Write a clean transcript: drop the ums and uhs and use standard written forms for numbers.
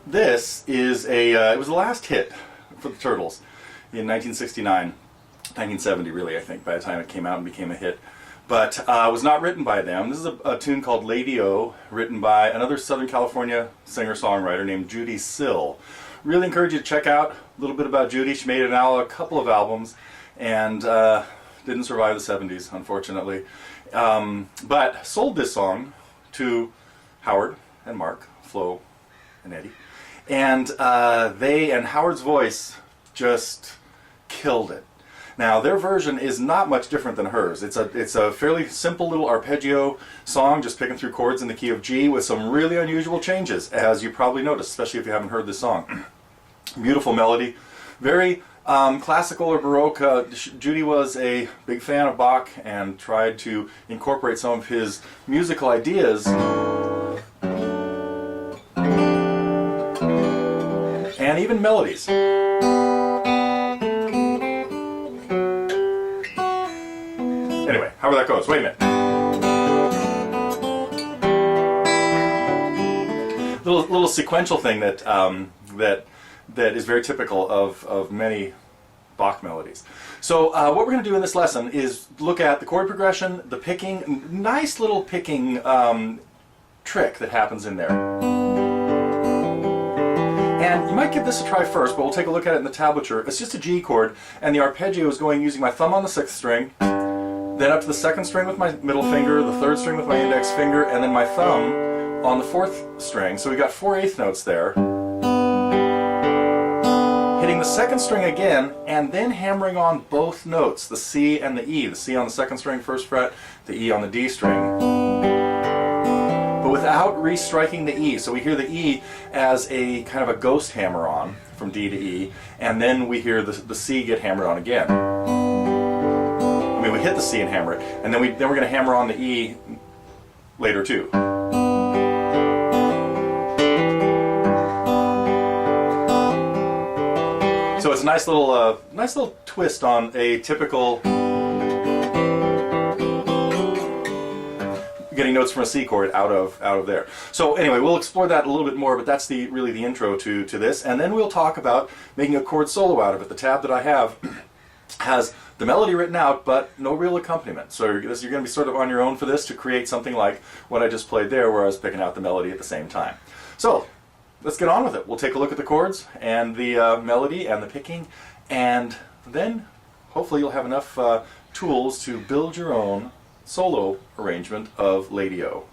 this is it was the last hit for the Turtles in 1969, 1970 really, I think, by the time it came out and became a hit. But was not written by them. This is a tune called Lady-O, written by another Southern California singer-songwriter named Judee Sill. Really encourage you to check out a little bit about Judee. She made a couple of albums and didn't survive the 70s, unfortunately. But sold this song to Howard and Mark, Flo and Eddie. And and Howard's voice just killed it. Now, their version is not much different than hers. It's a fairly simple little arpeggio song, just picking through chords in the key of G with some really unusual changes, as you probably noticed, especially if you haven't heard this song. Beautiful melody, very classical or Baroque. Judee was a big fan of Bach and tried to incorporate some of his musical ideas and even melodies. Anyway, however that goes. Wait a minute. Little sequential thing that that is very typical of many Bach melodies. So what we're going to do in this lesson is look at the chord progression, the picking, nice little picking trick that happens in there. And you might give this a try first, but we'll take a look at it in the tablature. It's just a G chord, and the arpeggio is going using my thumb on the 6th string, then up to the 2nd string with my middle finger, the 3rd string with my index finger, and then my thumb on the 4th string. So we've got 4 8th notes there. Hitting the 2nd string again, and then hammering on both notes, the C and the E. The C on the 2nd string, 1st fret, the E on the D string. But without re-striking the E. So we hear the E as a kind of a ghost hammer on from D to E, and then we hear the C get hammered on again. I mean, we hit the C and hammer it, and then we're going to hammer on the E later too. So it's a nice little twist on a typical getting notes from a C chord out of there. So anyway, we'll explore that a little bit more, but that's really the intro to this, and then we'll talk about making a chord solo out of it. The tab that I have has the melody written out, but no real accompaniment. So you're going to be sort of on your own for this to create something like what I just played there, where I was picking out the melody at the same time. So let's get on with it. We'll take a look at the chords and the melody and the picking, and then hopefully you'll have enough tools to build your own solo arrangement of Lady-O.